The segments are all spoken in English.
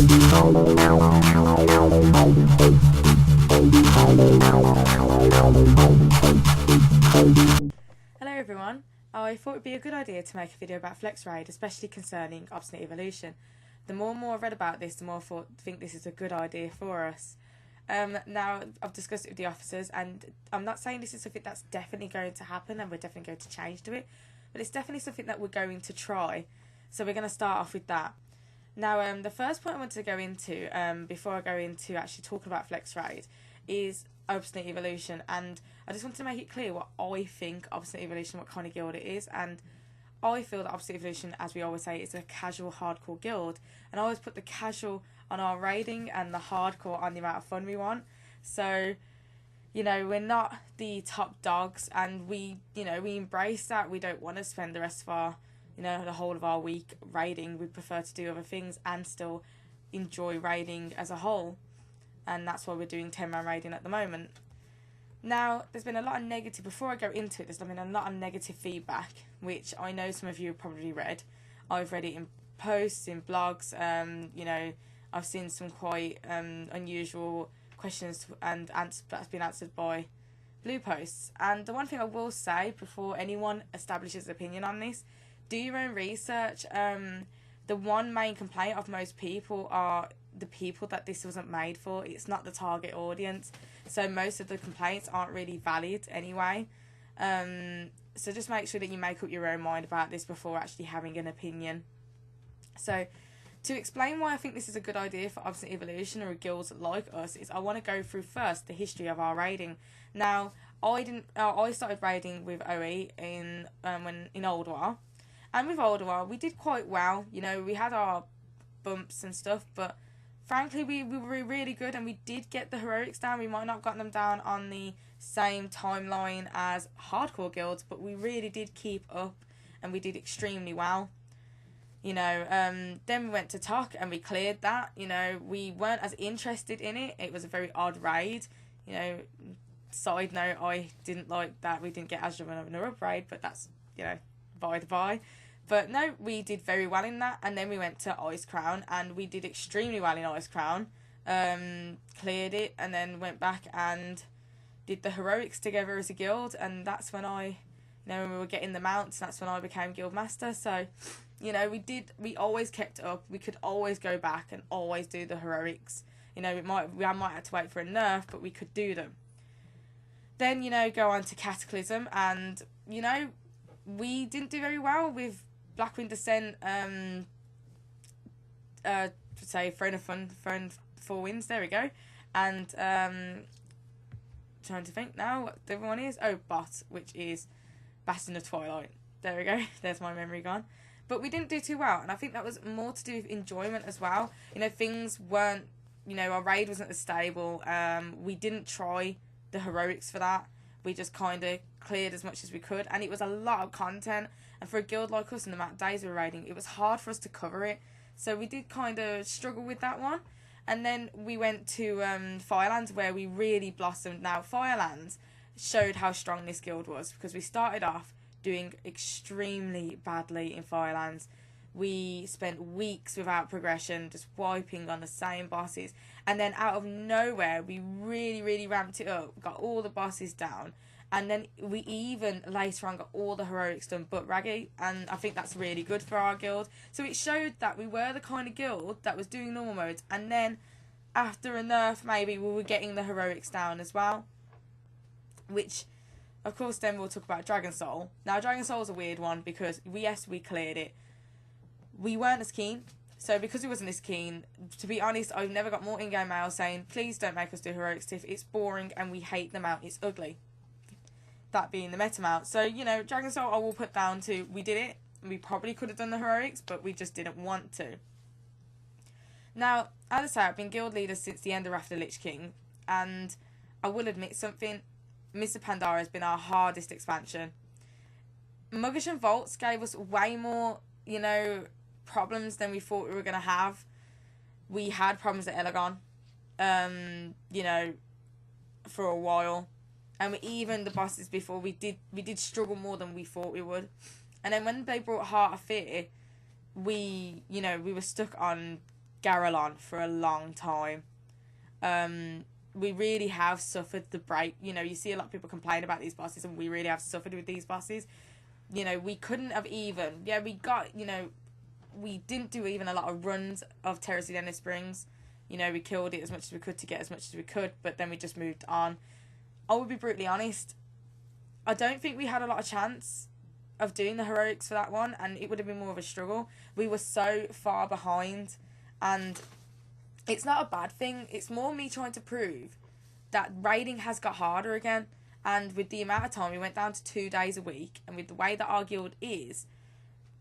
Hello everyone, I thought it would be a good idea to make a video about Flex Raid, especially concerning Obstinate Evolution. The more and more I've read about this, the more I think this is a good idea for us. Now, I've discussed it with the officers, and I'm not saying this is something that's definitely going to happen and we're definitely going to change to it, but it's definitely something that we're going to try. So we're going to start off with that. Now, the first point I want to go into, before I go into actually talking about Flex Raid, is Obstinate Evolution, and I just wanted to make it clear what I think Obstinate Evolution, what kind of guild it is, and I feel that Obstinate Evolution, as we always say, is a casual hardcore guild, and I always put the casual on our rating and the hardcore on the amount of fun we want. So, you know, we're not the top dogs, and we embrace that. We don't want to spend the rest of our, the whole of our week raiding. We prefer to do other things and still enjoy raiding as a whole, and that's why we're doing 10-man raiding at the moment. Now, there's been a lot of negative, before I go into it, there's been a lot of negative feedback, which I know some of you have probably read. I've read it in posts, in blogs, I've seen some quite unusual questions and answers that's been answered by blue posts. And the one thing I will say before anyone establishes an opinion on this, do your own research. The one main complaint of most people are the people that this wasn't made for. It's not the target audience, so most of the complaints aren't really valid anyway. So just make sure that you make up your own mind about this before actually having an opinion. So to explain why I think this is a good idea for Obstinate Evolution or guilds like us, is I want to go through first the history of our raiding. Now, I started raiding with OE in Old War, and with Old War we did quite well. We had our bumps and stuff, but frankly we were really good, and we did get the heroics down. We might not have gotten them down on the same timeline as hardcore guilds, but we really did keep up, and we did extremely well. Then we went to TOC and we cleared that. We weren't as interested in it. It was a very odd raid. Side note, I didn't like that we didn't get Azure of an raid, but that's, by the by. But no, we did very well in that. And then we went to Icecrown, and we did extremely well in Icecrown. Cleared it, and then went back and did the heroics together as a guild. And that's when when we were getting the mounts, that's when I became guild master. So, we always kept up. We could always go back and always do the heroics. We might have to wait for a nerf, but we could do them. Then, go on to Cataclysm, and, we didn't do very well with Blackwind Descent, Throne of Four Winds, there we go. And, trying to think now what the other one is. Oh, Bot, which is Bastion of Twilight. There we go, there's my memory gone. But we didn't do too well, and I think that was more to do with enjoyment as well. Things weren't, our raid wasn't as stable. We didn't try the heroics for that. We just kind of cleared as much as we could, and it was a lot of content. And for a guild like us, and the amount of days we were raiding, it was hard for us to cover it. So we did kind of struggle with that one. And then we went to Firelands, where we really blossomed. Now, Firelands showed how strong this guild was, because we started off doing extremely badly in Firelands. We spent weeks without progression, just wiping on the same bosses, and then out of nowhere we really ramped it up, got all the bosses down, and then we even later on got all the heroics done but Raggy, and I think that's really good for our guild. So it showed that we were the kind of guild that was doing normal modes, and then after a nerf maybe we were getting the heroics down as well, which of course then we'll talk about Dragon Soul. Now, Dragon Soul is a weird one, because we cleared it. We weren't as keen. So because we wasn't as keen, to be honest, I've never got more in-game mail saying, please don't make us do heroics, Tiff. It's boring and we hate the mount. It's ugly. That being the meta mount. So, Dragon Soul I will put down to, we did it. We probably could have done the heroics, but we just didn't want to. Now, as I say, I've been guild leader since the end of Wrath of the Lich King, and I will admit something. Mists of Pandaria has been our hardest expansion. Muggish and Vaults gave us way more, problems than we thought we were going to have. We had problems at Elagon, for a while. And even the bosses before, we did struggle more than we thought we would. And then when they brought Heart of Fear, we were stuck on Garrelon for a long time. We really have suffered the break. You know, you see a lot of people complain about these bosses, and we really have suffered with these bosses. You know, we couldn't have even, we got, we didn't do even a lot of runs of Terra Sidena Springs. You know, we killed it as much as we could to get as much as we could, but then we just moved on. I will be brutally honest, I don't think we had a lot of chance of doing the heroics for that one, and it would have been more of a struggle. We were so far behind, and it's not a bad thing. It's more me trying to prove that raiding has got harder again, and with the amount of time, we went down to 2 days a week, and with the way that our guild is,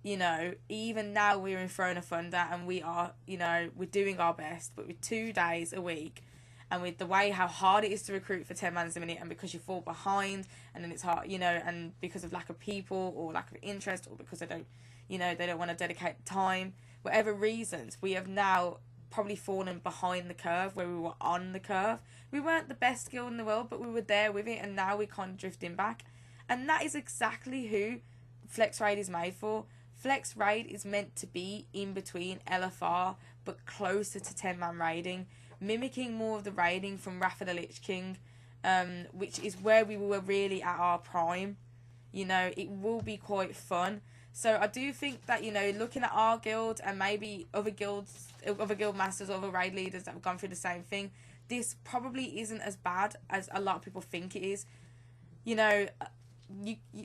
even now we're in Throne of Thunder, and we are, we're doing our best, but with 2 days a week, and with the way how hard it is to recruit for 10 mans a minute, and because you fall behind, and then it's hard, and because of lack of people, or lack of interest, or because they don't want to dedicate time, whatever reasons, we have now probably fallen behind the curve where we were on the curve. We weren't the best guild in the world, but we were there with it, and now we're kind of drifting back. And that is exactly who Flex Raid is made for. Flex Raid is meant to be in between LFR, but closer to 10-man raiding, mimicking more of the raiding from Wrath of the Lich King, which is where we were really at our prime. It will be quite fun. So I do think that, looking at our guild and maybe other guild masters, other raid leaders that have gone through the same thing, this probably isn't as bad as a lot of people think it is.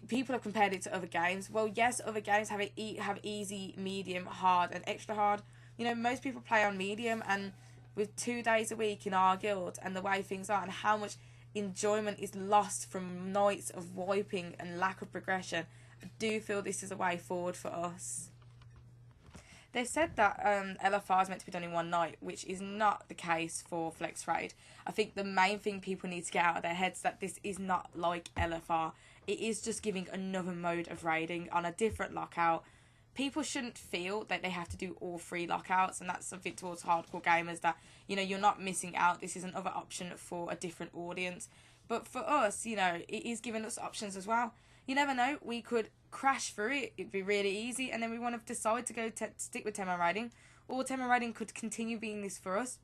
People have compared it to other games. Well, yes, other games have easy, medium, hard, and extra hard. Most people play on medium, and with 2 days a week in our guild and the way things are and how much enjoyment is lost from nights of wiping and lack of progression, I do feel this is a way forward for us. They've said that LFR is meant to be done in one night, which is not the case for Flex Raid. I think the main thing people need to get out of their heads is that this is not like LFR. It is just giving another mode of raiding on a different lockout. People shouldn't feel that they have to do all 3 lockouts, and that's something towards hardcore gamers that, you're not missing out. This is another option for a different audience. But for us, it is giving us options as well. You never know, we could crash through it, it'd be really easy, and then we want to decide to go stick with 10-man raiding, or 10-man raiding could continue being this for us.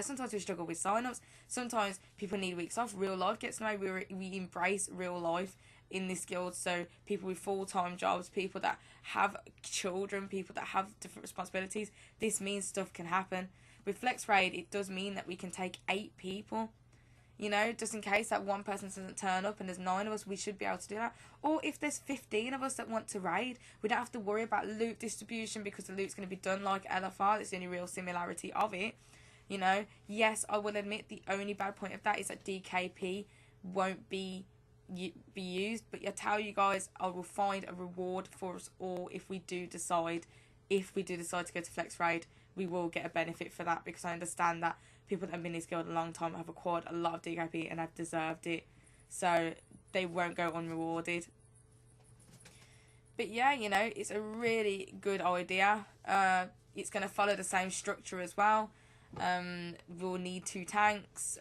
Sometimes we struggle with sign-ups, sometimes people need weeks off, real life gets in the way, we embrace real life in this guild, so people with full-time jobs, people that have children, people that have different responsibilities, this means stuff can happen. With Flex Raid, it does mean that we can take 8 people, just in case that one person doesn't turn up and there's 9 of us, we should be able to do that. Or if there's 15 of us that want to raid, we don't have to worry about loot distribution because the loot's going to be done like LFR. That's the only real similarity of it. Yes, I will admit the only bad point of that is that DKP won't be used, but I tell you guys, I will find a reward for us all if we do decide to go to Flex Raid. We will get a benefit for that, because I understand that people that have been in this guild a long time have acquired a lot of DKP and have deserved it, so they won't go unrewarded. But yeah, it's a really good idea. It's going to follow the same structure as well. We'll need 2 tanks.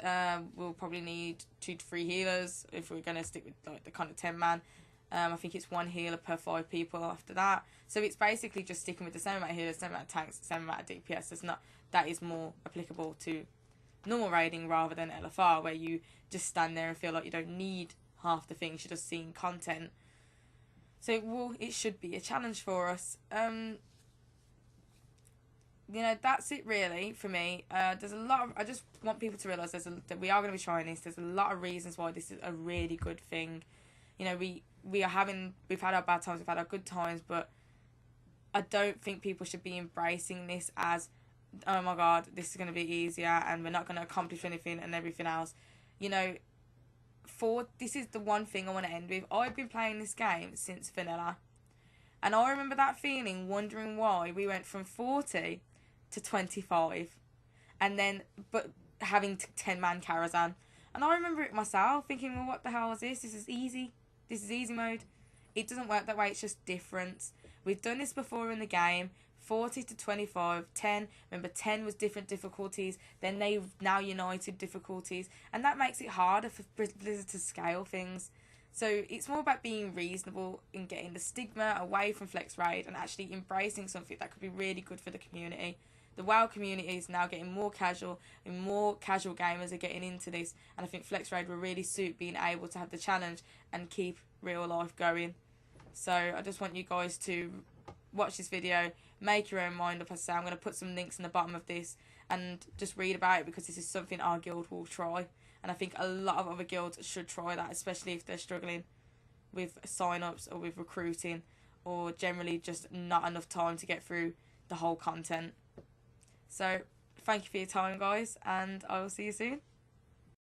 We'll probably need 2 to 3 healers if we're going to stick with like the kind of 10-man. I think it's 1 healer per 5 people after that. So it's basically just sticking with the same amount of healers, same amount of tanks, same amount of DPS. That is more applicable to normal raiding rather than LFR, where you just stand there and feel like you don't need half the things, you're just seeing content. So it should be a challenge for us. That's it really for me. There's a lot of, I just want people to realise that we are going to be trying this. There's a lot of reasons why this is a really good thing. We've had our bad times, we've had our good times, but I don't think people should be embracing this as, oh my god, this is going to be easier and we're not going to accomplish anything and everything else. This is the one thing I want to end with. I've been playing this game since vanilla, and I remember that feeling, wondering why we went from 40 to 25, but having 10-man Karazhan. And I remember it myself, thinking, well, what the hell is this? This is easy. This is easy mode. It doesn't work that way, it's just different. We've done this before in the game. 40 to 25, 10. Remember, 10 was different difficulties. Then they've now united difficulties. And that makes it harder for Blizzard to scale things. So it's more about being reasonable and getting the stigma away from Flex Raid and actually embracing something that could be really good for the community. the WoW community is now getting more casual, and more casual gamers are getting into this, and I think Flex Raid will really suit being able to have the challenge and keep real life going. So I just want you guys to watch this video, make your own mind up. As I say, I'm going to put some links in the bottom of this and just read about it, because this is something our guild will try, and I think a lot of other guilds should try that, especially if they're struggling with sign-ups or with recruiting, or generally just not enough time to get through the whole content. So thank you for your time, guys, and I will see you soon.